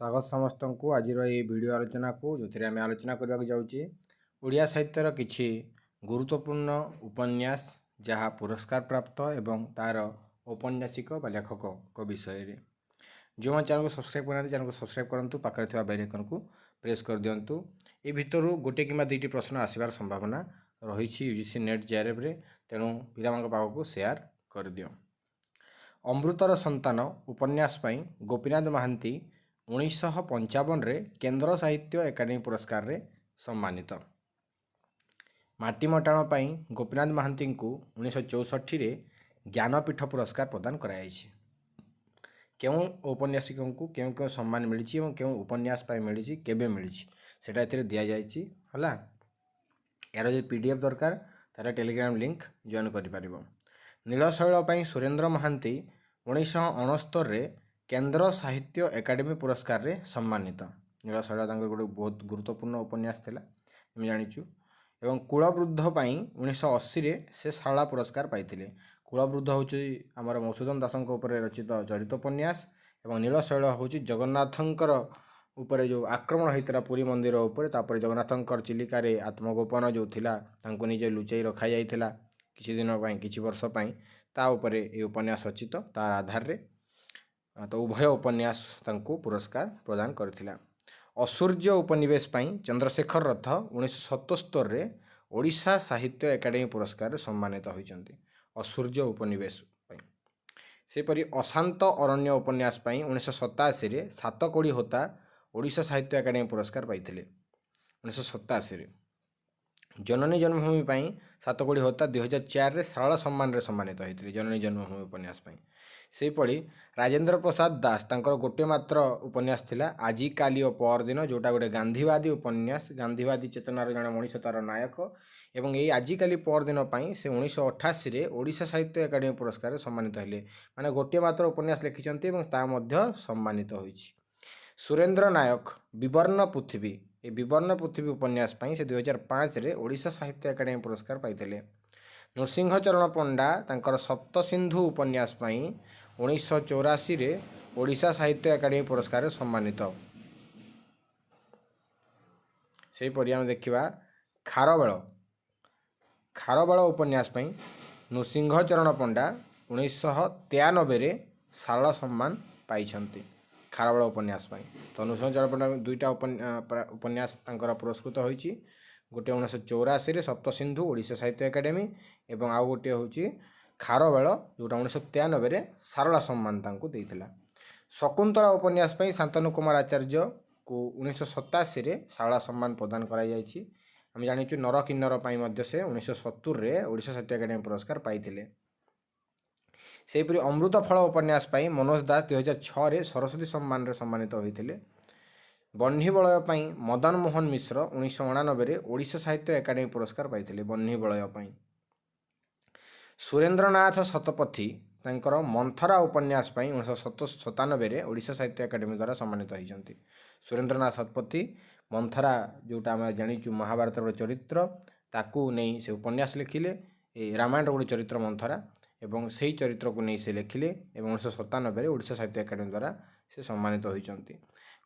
स्वागत समस्त को आज वीडियो आलोचना को जो आम आलोचना करने जाऊँचे ओडिया साहित्यर किछि गुरुत्वपूर्ण उपन्यास जहाँ पुरस्कार प्राप्त एवं तार औपन्यासिक बा लेखक विषय रे जो चैनल को सब्सक्राइब करना चैनल को सब्सक्राइब करूँ पाखे बेल आइकन को प्रेस कर दिंतु ए भितर गोटे कि दुईटी प्रश्न आसबार संभावना रही यूजीसी नेट जेआरएफ रे तेणु पिला पाखक सेयार कर दियो। अमृतर संतान उपन्यास पई गोपीनाथ महांती 1955 केंद्र साहित्य एकाडेमी पुरस्कार रे सम्मानित। माटी मटाण पई गोपीनाथ महांती को 1964 रे ज्ञानपीठ पुरस्कार प्रदान कराଯାଇଛି। क्यों औपन्यासिकों को क्यों क्यों सम्मान मिली और क्यों उपन्यास पाई मिली केबे मिली सेटा एथिरे दिया जायछि हला। यार जो पीडीएफ दरकार तार टेलीग्राम लिंक जॉइन करि परिबो। नीलशैल पई सुरेंद्र महांती 1969 रे केंद्र साहित्य एकाडेमी पुरस्कार रे सम्मानित। नीलशैल गोटे बहुत गुरुत्वपूर्ण उपन्यास थिला आम जानिचु। एवं कुलवृद्ध पई 1980 रे से शारदा पुरस्कार पाइथिले। कुलवृद्ध होची हमर मधुसूदन दासଙ୍କ ऊपर रचित चरितोपन्यास एवं नीलशैल होची जगन्नाथंकर ऊपर जो आक्रमण होता पुरी मंदिर उपर तापर जगन्नाथंकर चिलिका रे आत्मगोपन जो थिला तांको निजे लुचाई रखा जाइथिला किछि दिन पई किछि वर्ष पई ता ऊपर ए उपन्यास रचित तार आधार रे तो उभय उपन्यास तांको पुरस्कार प्रदान करथिला। असूर्य उपनिवेश पई चंद्रशेखर रथ 1977 रे ओडिशा साहित्य एकाडेमी पुरस्कार सम्मानित होइचंती। असूर्य उपनिवेश पई सेपरि अशांत अरण्य उपन्यास पई 1987 रे सातकोड़ी होता ओडिशा साहित्य एकाडेमी पुरस्कार पाइथिले 1987 रे। जननी जन्मभूमि पई सातकोड़ी होता 2004 रे सारला सम्मान रे सम्मानित होइथिले जननी जन्मभूमि उपन्यास पई। सेपरि राजेंद्र प्रसाद दास तांकर गोटे मात्र उपन्यास थिला आजी काली और परदिन जोटा गोटे गांधीवादी उपन्यास गांधीवादी चेतनार जड़े मनीष तार नायक एवं ये आजी काली परदिन पई से 1988 रे ओडिशा साहित्य एकाडेमी पुरस्कार सम्मानित हेले माने गोटे मात्र उपन्यास लिखिचंती एवं ता मध्य सम्मानित होइछि। सुरेंद्र नायक विवर्ण पृथ्वी ए विवर्ण पृथ्वी उपन्यास पई से 2005 रे ओडिशा साहित्य एकाडेमी पुरस्कार पाइथिले। नृसिंह चरण पंडा तांकर सप्तसिंधु उपन्यास पई 1984 रे ओडिशा साहित्य एकाडेमी पुरस्कार सम्मानित। से परि हम देखिबा खारबेल उपन्यास पई नृसिंह चरण पंडा 1993 रे सारला सम्मान पाइछंती खारबेल उपन्यास पई। तो नृसिंह चरण पंडा दुईटा उपन्यास तांकर पुरस्कृत होईची गोटे 1984 रे सप्तसिंधु ओडिशा साहित्य एकाडेमी एवं आउ गोटे होची खारबेल जोटा 1993 रे सारला सम्मान तांको देइथिला। शकुंतला उपन्यास पई शांतनु कुमार आचार्य को 1987 रे सारला सम्मान प्रदान करा जायछि। हम जानिचु नर किन्नर पई मध्य से 1970 रे ओडिशा साहित्य एकाडेमी पुरस्कार पाइथिले। सेपरि अमृत फल उपन्यास पई मनोज दास 2006 रे सरस्वती सम्मान रे सम्मानित होइथिले। बन्ही बलय पई मदन मोहन मिश्र 1989 रे ओडिशा साहित्य एकाडेमी पुरस्कार पाइथिले बन्ही बलय पई। सुरेंद्रनाथ शतपथी तांकर मंथरा उपन्यास पई 1997 रे ओडिशा साहित्य एकाडेमी द्वारा सम्मानित होइचंती। सुरेंद्रनाथ शतपथी मंथरा जोटा हम जानिचु महाभारत रो चरित्र ताकू नहीं से उपन्यास लिखिले रामायण गोटे चरित्र मंथरा एवं से चरित्र को नहीं से लिखिले एवं 1997 रे ओडिशा साहित्य एकाडेमी द्वारा से सम्मानित होइचंती।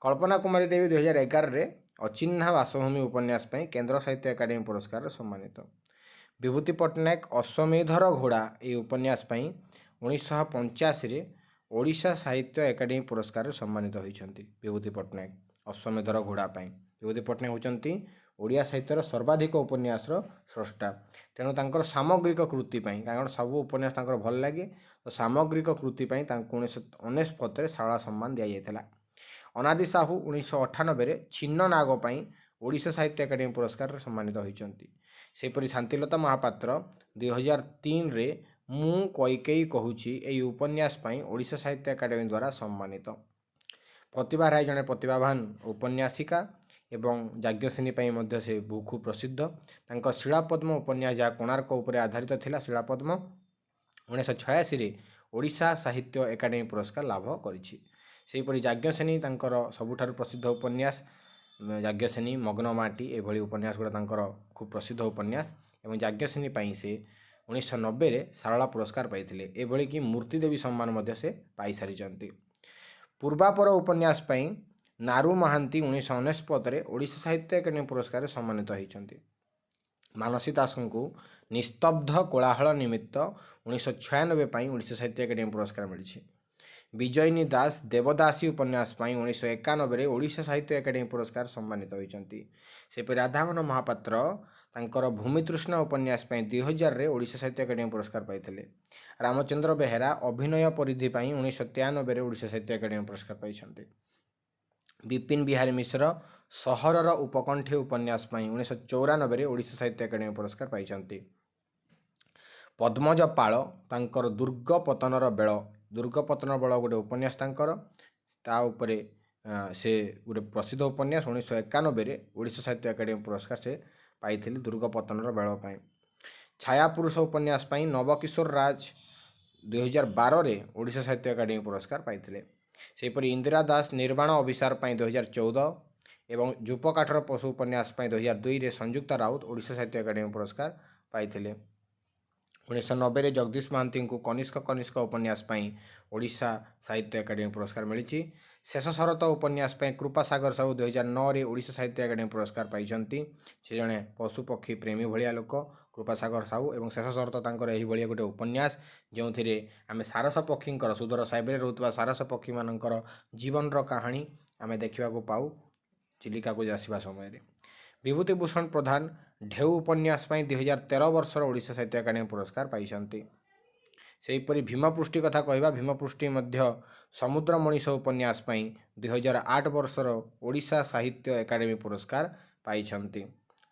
कल्पना कुमारी देवी 2011 रे अचिन्हा बासभूमि उपन्यास पई केंद्र साहित्य एकाडेमी पुरस्कार सम्मानित। विभूति पट्टनायक अश्वमेधर घोड़ा ये उपन्यास पई 1985 रे ओडिशा साहित्य एकाडेमी पुरस्कार सम्मानित होइचंती। विभूति पट्टनायक अश्वमेधर घोड़ा पई विभूति पट्टनायक होचंती ओडिया साहित्यर सर्वाधिक उपन्यास स्रष्टा तेणु तांकर सामग्रिक कृति पई कारण सब उपन्यास तांकर भल लागे तो सामग्रिक कृति पई तांको 1999 रे सारला सम्मान दिया जायथिला। अनादि साहू 1998 रे छिन्न नाग पई ओडिशा साहित्य एकाडेमी पुरस्कार सम्मानित होइचंती। सेपरि शांतिलता महापात्र 2003 रे मु कैकेयी कहूची एई उपन्यास पई ओडिशा साहित्य एकाडेमी द्वारा सम्मानित। प्रतिभा राय जने प्रतिभावान उपन्यासिका एवं याज्ञसेनी पई मध्य से खूब प्रसिद्ध। तांकर शिलापद्म उपन्यास जहाँ कोणार्क उपरे आधारित थिला शिलापद्म 1986 रे ओडिशा साहित्य एकाडेमी पुरस्कार लाभ करिछि। सेहीपरि याज्ञसेनी तांकर सबुठारु प्रसिद्ध उपन्यास याज्ञसेनी मग्नमाटी एभली उपन्यास गुड़ा तांकर खूब प्रसिद्ध उपन्यास एवं याज्ञसेनी पई से 1990 रे सारला पुरस्कार पाइथिले एभली कि मूर्तिदेवी सम्मान मध्य से पाई सारिचंती। पूर्वापर उपन्यास पई ନାରୁ ମହାନ୍ତି 1999 ଓଡ଼ିଶା ସାହିତ୍ୟ ଏକାଡେମୀ ପୁରସ୍କାରରେ ସମ୍ମାନିତ ହୋଇଛନ୍ତି। ମାନସୀ ଦାସଙ୍କୁ ନିସ୍ତବ୍ଧ କୋଳାହଳ ନିମିତ୍ତ 1996 ପାଇଁ ଓଡ଼ିଶା ସାହିତ୍ୟ ଏକାଡେମୀ ପୁରସ୍କାର ମିଳିଛି। ବିଜୟିନୀ ଦାସ ଦେବଦାସୀ ଉପନ୍ୟାସ ପାଇଁ 1991ରେ ଓଡ଼ିଶା ସାହିତ୍ୟ ଏକାଡେମୀ ପୁରସ୍କାର ସମ୍ମାନିତ ହୋଇଛନ୍ତି। ସେପରି ରାଧାମୋହନ ମହାପାତ୍ର ତାଙ୍କର ଭୂମିତୃଷ୍ଣା ଉପନ୍ୟାସ ପାଇଁ 2000ରେ ଓଡ଼ିଶା ସାହିତ୍ୟ ଏକାଡେମୀ ପୁରସ୍କାର ପାଇଥିଲେ। ରାମଚନ୍ଦ୍ର ବେହେରା ଅଭିନୟ ପରିଧି ପାଇଁ 1993ରେ ଓଡ଼ିଶା ସାହିତ୍ୟ ଏକାଡେମୀ ପୁରସ୍କାର ପାଇଛନ୍ତି। ବିପିନ ବିହାରୀ ମିଶ୍ର ସହରର ଉପକଣ୍ଠୀ ଉପନ୍ୟାସ ପାଇଁ 1994ରେ ଓଡ଼ିଶା ସାହିତ୍ୟ ଏକାଡେମୀ ପୁରସ୍କାର ପାଇଛନ୍ତି। ପଦ୍ମଜ ପାଳ ତାଙ୍କର ଦୁର୍ଗ ପତନର ବେଳ ଗୋଟେ ଉପନ୍ୟାସ ତାଙ୍କର, ତା ଉପରେ ସେ ଗୋଟେ ପ୍ରସିଦ୍ଧ ଉପନ୍ୟାସ 1991ରେ ଓଡ଼ିଶା ସାହିତ୍ୟ ଏକାଡେମୀ ପୁରସ୍କାର ସେ ପାଇଥିଲେ ଦୁର୍ଗ ପତନର ବେଳ ପାଇଁ। ଛାୟାପୁରୁଷ ଉପନ୍ୟାସ ପାଇଁ ନବକିଶୋର ରାଜ 2012ରେ ଓଡ଼ିଶା ସାହିତ୍ୟ ଏକାଡେମୀ ପୁରସ୍କାର ପାଇଥିଲେ। ସେହିପରି ଇନ୍ଦିରା ଦାସ ନିର୍ବାଣ ଅଭିସାର ପାଇଁ 2014 ଏବଂ ଯୂପକାଠର ପଶୁ ଉପନ୍ୟାସ ପାଇଁ 2002ରେ ସଂଯୁକ୍ତା ରାଉତ ଓଡ଼ିଶା ସାହିତ୍ୟ ଏକାଡେମୀ ପୁରସ୍କାର ପାଇଥିଲେ। 1990ରେ ଜଗଦୀଶ ମହାନ୍ତିଙ୍କୁ କନିଷ୍କ ଉପନ୍ୟାସ ପାଇଁ ଓଡ଼ିଶା ସାହିତ୍ୟ ଏକାଡେମୀ ପୁରସ୍କାର ମିଳିଛି। ଶେଷ ଶରତ ଉପନ୍ୟାସ ପାଇଁ କୃପାସାଗର ସାହୁ 2009ରେ ଓଡ଼ିଶା ସାହିତ୍ୟ ଏକାଡେମୀ ପୁରସ୍କାର ପାଇଛନ୍ତି। ସେ ଜଣେ ପଶୁପକ୍ଷୀ ପ୍ରେମୀ ଭଳିଆ ଲୋକ କୃପାସାଗର ସାହୁ, ଏବଂ ଶେଷ ଶରତ ତାଙ୍କର ଏହିଭଳିଆ ଗୋଟେ ଉପନ୍ୟାସ ଯେଉଁଥିରେ ଆମେ ସାରସ ପକ୍ଷୀଙ୍କର ସୁଦୂର ସାଇବେରିଆରେ ରହୁଥିବା ସାରସ ପକ୍ଷୀମାନଙ୍କର ଜୀବନର କାହାଣୀ ଆମେ ଦେଖିବାକୁ ପାଉ ଚିଲିକାକୁ ଆସିବା ସମୟରେ। ବିଭୂତିଭୂଷଣ ପ୍ରଧାନ ଢେଉ ଉପନ୍ୟାସ ପାଇଁ 2013 ବର୍ଷର ଓଡ଼ିଶା ସାହିତ୍ୟ ଏକାଡେମୀ ପୁରସ୍କାର ପାଇଛନ୍ତି। ସେହିପରି ଭୀମପୃଷ୍ଟି କଥା କହିବା, ଭୀମପୃଷ୍ଟି ମଧ୍ୟ ସମୁଦ୍ର ମଣିଷ ଉପନ୍ୟାସ ପାଇଁ 2008 ବର୍ଷର ଓଡ଼ିଶା ସାହିତ୍ୟ ଏକାଡେମୀ ପୁରସ୍କାର ପାଇଛନ୍ତି।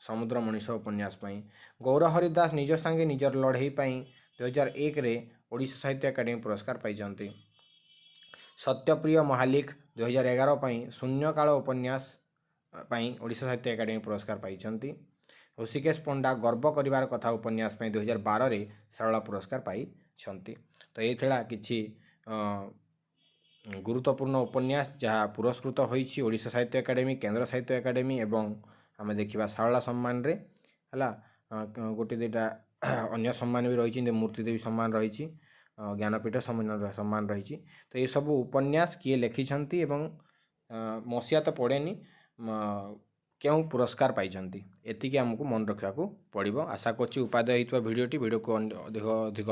ସମୁଦ୍ର ମଣିଷ ଉପନ୍ୟାସ ପାଇଁ ଗୌରହରି ଦାସ ନିଜ ସାଙ୍ଗେ ନିଜର ଲଢ଼େଇ ପାଇଁ 2001ରେ ଓଡ଼ିଶା ସାହିତ୍ୟ ଏକାଡେମୀ ପୁରସ୍କାର ପାଇଛନ୍ତି। ସତ୍ୟପ୍ରିୟ ମହାଲିକ 2011 ପାଇଁ ଶୂନ୍ୟକାଳ ଉପନ୍ୟାସ ପାଇଁ ଓଡ଼ିଶା ସାହିତ୍ୟ ଏକାଡେମୀ ପୁରସ୍କାର ପାଇଛନ୍ତି। ହୃଷିକେଶ ପଣ୍ଡା ଗର୍ବ କରିବାର କଥା ଉପନ୍ୟାସ ପାଇଁ 2012ରେ ଶାରଳା ପୁରସ୍କାର ପାଇଛନ୍ତି। ତ ଏଇ ଥିଲା କିଛି ଗୁରୁତ୍ୱପୂର୍ଣ୍ଣ ଉପନ୍ୟାସ ଯାହା ପୁରସ୍କୃତ ହୋଇଛି ଓଡ଼ିଶା ସାହିତ୍ୟ ଏକାଡେମୀ, କେନ୍ଦ୍ର ସାହିତ୍ୟ ଏକାଡେମୀ ଏବଂ ଆମେ ଦେଖିବା ଶାରଳା ସମ୍ମାନରେ ହେଲା। ଗୋଟେ ଦୁଇଟା ଅନ୍ୟ ସମ୍ମାନ ବି ରହିଛି, ଯେମିତି ମୂର୍ତ୍ତିଦେବୀ ସମ୍ମାନ ରହିଛି, ଜ୍ଞାନପୀଠ ସମ୍ମାନ ରହିଛି। ତ ଏସବୁ ଉପନ୍ୟାସ କିଏ ଲେଖିଛନ୍ତି ଏବଂ ମସିହା ତ ପଡ଼େନି, କେଉଁ ପୁରସ୍କାର ପାଇଛନ୍ତି, ଏତିକି ଆମକୁ ମନେ ରଖିବାକୁ ପଡ଼ିବ। ଆଶା କରୁଛି ଉପାଦେୟ ହୋଇଥିବା ଭିଡ଼ିଓକୁ ଅଧିକ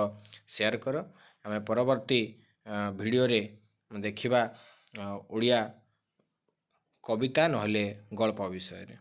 ସେୟାର କର। ଆମେ ପରବର୍ତ୍ତୀ ଭିଡ଼ିଓରେ ଦେଖିବା ଓଡ଼ିଆ କବିତା ନହେଲେ ଗଳ୍ପ ବିଷୟରେ।